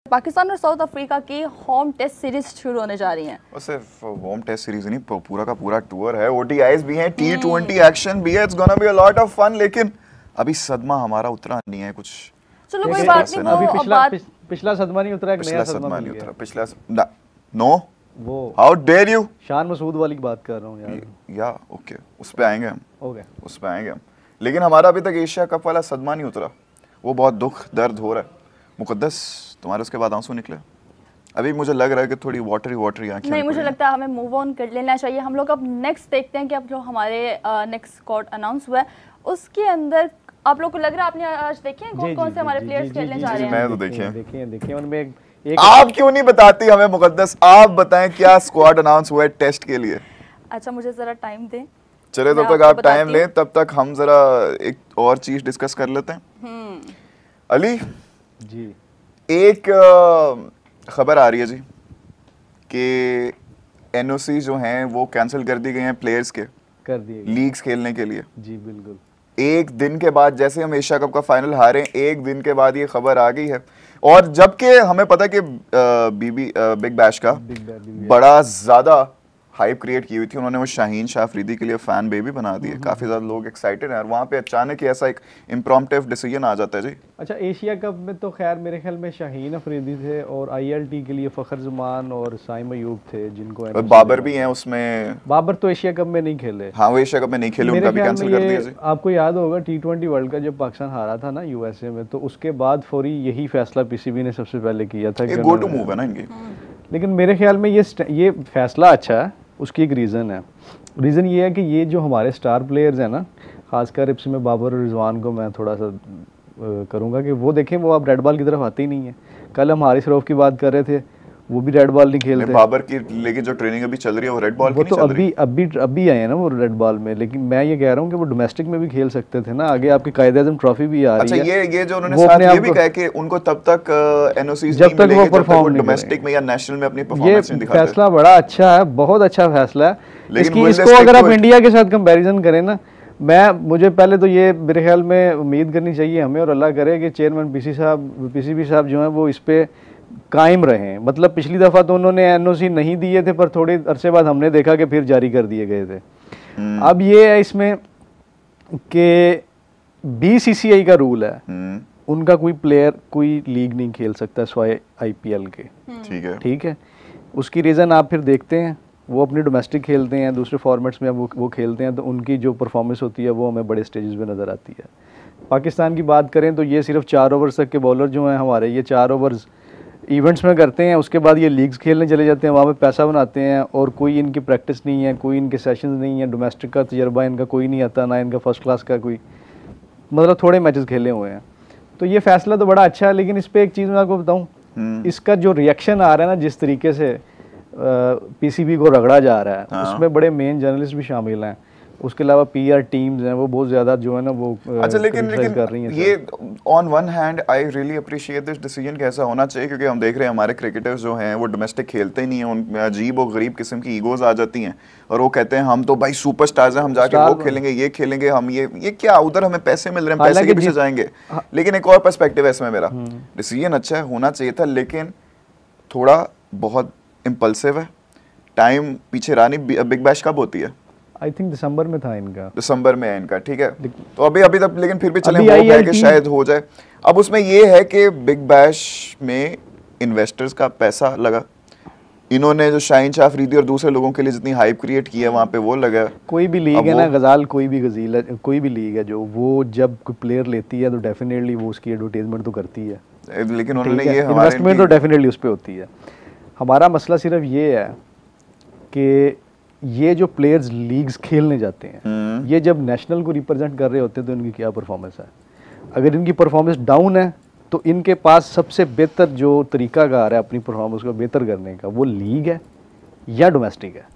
पाकिस्तान और south Africa की home test series शुरू होने जा रही है। और सिर्फ होम टेस्ट सीरीज नहीं, पूरा का पूरा टूर है, ओडीआईज भी हैं, T20 एक्शन भी है, it's gonna be a lot of fun. लेकिन अभी सदमा हमारा उतरा नहीं है कुछ। चलो कोई बात नहीं, वो पिछला सदमा नहीं उतरा, एक नया सदमा नहीं मिल गया। उतरा पिछला नो वो how dare you, Shan Masood वाली की बात कर रहा हूँ यार। या ओके, उस पे आएंगे हम, ओके उस पे आएंगे हम। लेकिन हमारा अभी तक एशिया कप वाला सदमा नहीं उतरा, वो बहुत दुख दर्द हो रहा है। मुकद्दस तुम्हारे उसके बाद आंसू निकले। अभी मुझे लग रहा है कि थोड़ी वाटरी आंखें नहीं, मुझे लगता है हमें मूव ऑन कर लेना चाहिए। हम लोग अब नेक्स्ट देखते हैं कि अब जो हमारे नेक्स्ट स्क्वाड अनाउंस हुआ है उसके अंदर आप लोग को लग रहा है, आपने आज देखे हैं कौन कौन से हमारे प्लेयर्स खेलने जा रहे हैं? मैं तो देखे उनमें एक आप क्यों नहीं बताती हमें मुकद्दस, आप बताएं क्या स्क्वाड अनाउंस हुआ है टेस्ट के लिए। अच्छा मुझे जरा टाइम दें। चले तब तक आप टाइम लें, तब तक हम जरा एक और चीज डिस्कस कर लेते हैं। अली जी, एक खबर आ रही है जी कि एनओसी जो हैं वो कैंसिल कर दी गई हैं प्लेयर्स के, कर दिए लीग्स खेलने के लिए। जी बिल्कुल। एक दिन के बाद, जैसे हम एशिया कप का फाइनल हारे, एक दिन के बाद ये खबर आ गई है। और जबकि हमें पता है कि बिग बैश का बड़ा ज्यादा हाइप क्रिएट की हुई थी उन्होंने, वो शाहीन शाह अफरीदी के लिए फैन बेबी बना दिए, काफी ज्यादा लोग एक्साइटेड हैं। और वहाँ पे अचानक ही ऐसा एक इम्प्रॉम्प्टिव डिसीजन आ जाता है जी। अच्छा, एशिया कप में तो खैर मेरे ख्याल में शाहीन अफरीदी थे और आईएलटी के लिए फखर जमान और साइम अयूब थे जिनको, बाबर भी हैं उसमें। बाबर तो एशिया कप में नहीं खेले। हाँ वो एशिया कप में नहीं खेले, उनका भी कैंसिल कर दिया जी। आपको याद होगा T20 वर्ल्ड कप जब पाकिस्तान हारा था ना यूएसए में, तो उसके बाद फौरी यही फैसला पीसीबी ने सबसे पहले किया था। गो टू मूव है ना इनकी। लेकिन मेरे ख्याल में ये फैसला अच्छा है, उसकी एक रीज़न है। रीज़न ये है कि ये जो हमारे स्टार प्लेयर्स हैं ना, खासकर इसमें बाबर और रिजवान को मैं थोड़ा सा करूँगा कि वो देखें, वो अब रेड बॉल की तरफ आते ही नहीं है। कल हम हारिस रऊफ की बात कर रहे थे, वो भी रेड बॉल नहीं खेलते। बाबर की लेकिन जो ट्रेनिंग अभी चल रही है वो रेड बॉल की नहीं चल रही। अभी आए हैं ना वो रेड बॉल में। लेकिन मैं ये कह रहा हूँ कि वो डोमेस्टिक में भी खेल सकते थे ना। आगे आपकी कायदे-ए-आज़म ट्रॉफी भी आ रही है। अच्छा, ये जो उन्होंने साथ ये भी कहा कि उनको तब तक एनओसीज नहीं मिलेंगे जब तक वो डोमेस्टिक में या नेशनल में अपनी परफॉर्मेंस नहीं दिखाते। ये फैसला बड़ा अच्छा है, बहुत अच्छा फैसला है। इसको अगर आप इंडिया के साथ कंपैरिजन करें ना, मुझे पहले तो ये मेरे ख्याल में उम्मीद करनी चाहिए हमें, और अल्लाह करे कि चेयरमैन पीसीबी साहब जो हैं वो इस पे कायम रहे। मतलब पिछली दफ़ा तो उन्होंने एनओसी नहीं दिए थे, पर थोड़े अरसे बाद हमने देखा कि फिर जारी कर दिए गए थे। अब ये है इसमें कि बीसीसीआई का रूल है, उनका कोई प्लेयर कोई लीग नहीं खेल सकता सिवाय आईपीएल के। ठीक है। उसकी रीज़न आप फिर देखते हैं, वो अपनी डोमेस्टिक खेलते हैं, दूसरे फॉर्मेट्स में वो खेलते हैं, तो उनकी जो परफॉर्मेंस होती है वो हमें बड़े स्टेजेस पे नज़र आती है। पाकिस्तान की बात करें तो ये सिर्फ 4 ओवर्स तक के बॉलर जो हैं हमारे, ये 4 ओवर्स इवेंट्स में करते हैं, उसके बाद ये लीग्स खेलने चले जाते हैं, वहाँ पे पैसा बनाते हैं, और कोई इनकी प्रैक्टिस नहीं है, कोई इनके सेशंस नहीं है, डोमेस्टिक का तजर्बा इनका कोई नहीं आता, ना इनका फर्स्ट क्लास का कोई, मतलब थोड़े मैचेस खेले हुए हैं। तो ये फैसला तो बड़ा अच्छा है। लेकिन इस पर एक चीज़ मैं आपको बताऊँ, इसका जो रिएक्शन आ रहा है ना, जिस तरीके से पीसीबी को रगड़ा जा रहा है, उसमें बड़े मेन जर्नलिस्ट भी शामिल हैं, उसके अलावा पीआर टीम्स हैं, वो बहुत ज़्यादा जो है ना वो अच्छा लेकिन कर रही हैं। ये on one hand I really appreciate this decision कि ऐसा होना चाहिए, क्योंकि हम देख रहे हैं हमारे क्रिकेटर्स जो हैं वो डोमेस्टिक खेलते ही नहीं हैं, उनमें अजीब और गरीब किस्म की ईगोज आ जाती हैं, और वो कहते हैं हम तो भाई सुपरस्टार्स हैं, हम जाके वो खेलेंगे, ये खेलेंगे, हम ये क्या, उधर हमें पैसे मिल रहे हैं, पैसे के पीछे जाएंगे। लेकिन एक और पर्सपेक्टिव है इसमें मेरा, डिसीजन अच्छा है, होना चाहिए था, लेकिन थोड़ा बहुत इम्पल्सिव है। टाइम पीछे रानी बिग बैश कब होती है? आई थिंक दिसंबर में था इनका, दिसंबर में है इनका। ठीक है, तो अभी तक लेकिन फिर भी चले हो गया कि शायद हो जाए। अब उसमें ये है कि बिग बैश में इन्वेस्टर्स का पैसा लगा, इन्होंने जो शाहीन शाह अफरीदी और दूसरे लोगों के लिए जितनी हाइप क्रिएट की है वहाँ पे वो लगा। कोई भी लीग है ना गजाल, कोई भी गजील है, कोई भी लीग है जो वो जब कोई प्लेयर लेती है तो डेफिनेटली वो उसकी एडवर्टाइजमेंट तो करती है, लेकिन उन्होंने ये इन्वेस्टमेंट तो डेफिनेटली उस पर होती है। हमारा मसला सिर्फ ये है कि ये जो प्लेयर्स लीग्स खेलने जाते हैं, ये जब नेशनल को रिप्रेजेंट कर रहे होते हैं तो इनकी क्या परफॉर्मेंस है। अगर इनकी परफॉर्मेंस डाउन है तो इनके पास सबसे बेहतर जो तरीकाकार है अपनी परफॉर्मेंस को बेहतर करने का, वो लीग है या डोमेस्टिक है।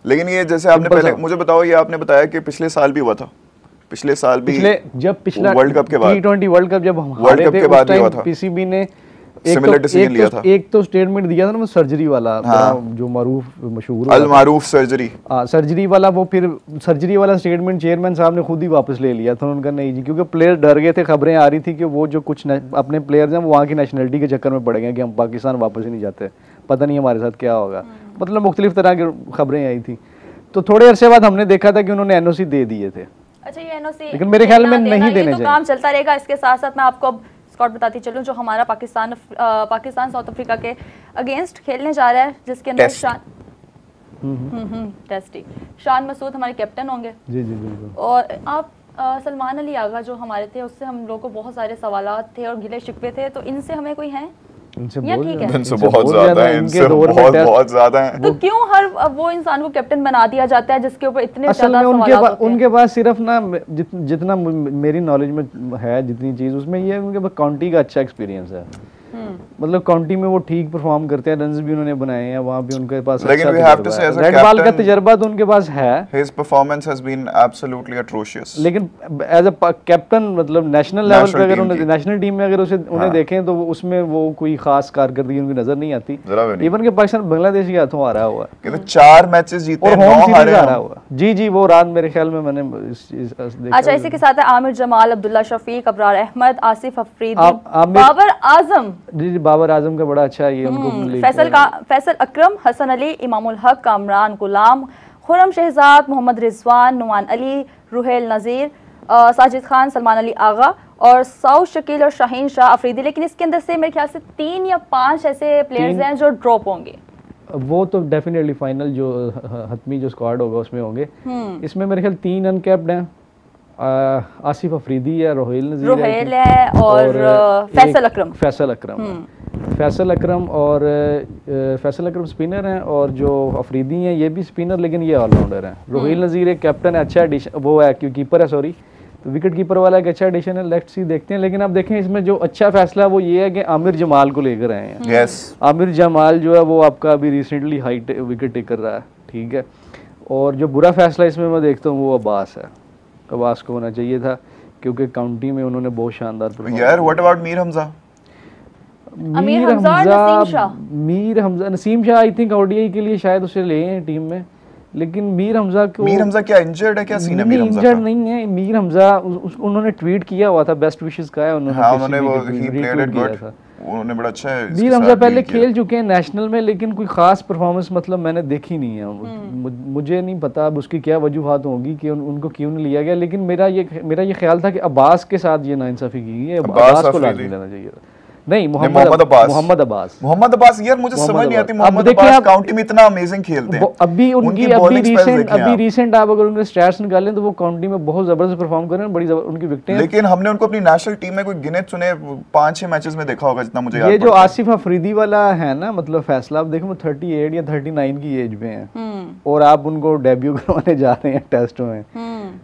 लेकिन ये जैसे आपने पहले मुझे बताओ, ये आपने बताया कि पिछले साल भी हुआ था, पिछले साल भी जब पिछला वर्ल्ड कप के बाद, T20 वर्ल्ड कप जब हम वर्ल्ड कप के बाद हुआ था, पीसीबी ने सिमिलर डिसीजन लिया था। एक तो स्टेटमेंट दिया था ना वो सर्जरी वाला, जो मशहूर अल मारूफ सर्जरी, सर्जरी वाला, वो फिर सर्जरी वाला स्टेटमेंट चेयरमैन साहब ने खुद ही वापस ले लिया था। उनका नहीं जी, क्योंकि प्लेयर डर गए थे, खबरें आ रही थी कि वो जो कुछ अपने प्लेयर्स हैं वो वहाँ की नेशनलिटी के चक्कर में पड़ गए कि हम पाकिस्तान वापस ही नहीं जाते, पता नहीं हमारे साथ क्या होगा, मतलब मुख्तलिफ तरह की खबरें आई थी। तो थोड़े अरसे बाद हमने देखा था कि उन्होंने एनओसी दे दिए थे। अच्छा, ये एनओसी लेकिन मेरे ख्याल में नहीं देने चाहिए। काम चलता रहेगा। इसके साथ साथ मैं आपको अब स्कॉट बताती चलूं, जो हमारा पाकिस्तान साउथ अफ्रीका के अगेंस्ट खेलने जा रहा है, जिसके अंदर शान मसूद हमारे कैप्टन होंगे। जी जी बिल्कुल। और आप सलमान अली आगा जो हमारे थे, उससे हम लोगों को बहुत सारे सवालात थे और गिले शिकवे थे, तो इनसे हमें कोई है? इनसे बहुत ज्यादा है, इनसे बहुत ज्यादा है। तो क्यों हर वो इंसान को कैप्टन बना दिया जाता है जिसके ऊपर इतने ज्यादा सवाल होते हैं? उनके पास सिर्फ ना जितना मेरी नॉलेज में है, जितनी चीज उसमें ये है, उनके पास काउंटी का अच्छा एक्सपीरियंस है। मतलब काउंटी में वो ठीक परफॉर्म करते हैं, रन्स भी उन्होंने बनाए हैं, वहाँ भी उनके पास लेकिन we have to say as a red ball का तजर्बा तो उनके पास है। His performance has been absolutely atrocious. लेकिन एज अ कैप्टन, मतलब नेशनल लेवल पे अगर उन्हें नेशनल टीम में अगर उन्हें देखें तो उसमें वो कोई खास कारकर्दगी उनकी नजर नहीं आती। इवन के पाकिस्तान बांग्लादेश के हाथों आ रहा हुआ है, 4 मैचेस जीते और 9 हारे आ रहा हुआ। जी जी, वो रात मेरे ख्याल में मैंने देखा। अच्छा, इसी के साथ है आमिर जमाल, अब्दुल्ला शफीक, अबरार अहमद, आसिफ अफरीदी, बाबर आजम। जी, बाबर आजम का बड़ा अच्छा ये उनको फैसल अकरम, हसन अली, इमामुल हक, कामरान गुलाम, खुरम शहजाद, मोहम्मद रिजवान, नुमान अली, रुहेल नज़ीर, साजिद खान, सलमान अली आगा और साउद शकील और शाहीन शाह अफरीदी। लेकिन इसके अंदर से मेरे ख्याल से 3 या 5 ऐसे प्लेयर्स हैं जो ड्रॉप होंगे। वो तो डेफिनेटली फाइनल जो हतमी जो स्क्वाड होगा उसमें होंगे। इसमें मेरे ख्याल 3 अनकैप्ड हैं, आसिफ अफरीदी है, रोहेल है और फैसल अकरम। फैसल अकरम स्पिनर हैं और जो अफरीदी हैं ये भी स्पिनर, लेकिन ये ऑलराउंडर हैं। रोहेल नज़ीर एक कैप्टन है, अच्छा एडिशन, वो है कीपर है, सॉरी, तो विकेट कीपर वाला एक अच्छा एडिशन है। लेट्स सी, देखते हैं। लेकिन आप देखें इसमें जो अच्छा फैसला वो ये है कि आमिर जमाल को लेकर आए हैं। yes. आमिर जमाल जो है वो आपका अभी रिसेंटली हाई विकेट टेकर रहा है, ठीक है। और जो बुरा फैसला इसमें मैं देखता हूँ वो अब्बास है। अब्बास को होना चाहिए था, क्योंकि काउंटी में उन्होंने बहुत शानदार यार। What about Mir Hamza, Naseem Shah I think ODI के लिए शायद उसे ले हैं टीम में, लेकिन मीर हमजा क्या इंजर्ड है? क्या सीन है? मीर हमजा इंजर्ड नहीं है। मीर हमजा उन्होंने ट्वीट किया हुआ था, बेस्ट विशेस का है उन्होंने। हाँ, उन्होंने वो ही प्लेड इट गुड, उन्होंने बड़ा अच्छा है। मीर हमजा पहले खेल चुके हैं नेशनल में, लेकिन कोई खास परफॉर्मेंस मतलब मैंने देखी नहीं है। मुझे नहीं पता अब उसकी क्या वजूहात होगी कि उनको क्यों नहीं लिया गया, लेकिन मेरा ये ख्याल था कि अब्बास के साथ ये नाइंसाफी की गई है, अब्बास को लाजमी लेना चाहिए था। नहीं, मोहम्मद अब्बास यार मुझे समझ नहीं आती। मोहम्मद अब्बास काउंटी में इतना अमेजिंग खेलते हैं। अभी रीसेंट आप अगर उनके स्टैट्स निकालें तो वो काउंटी में बहुत जबरदस्त परफॉर्म कर रहे हैं, बड़ी उनकी विकेटें। लेकिन हमने उनको अपनी नेशनल टीम में कोई गिने चुने 5-6 मैचेस में देखा होगा, जितना मुझे याद है। ये जो आसिफ अफरीदी वाला है ना, मतलब फैसला आप देखो 38 या 39 की एज में है और आप उनको डेब्यू करवाने जा रहे हैं टेस्ट में।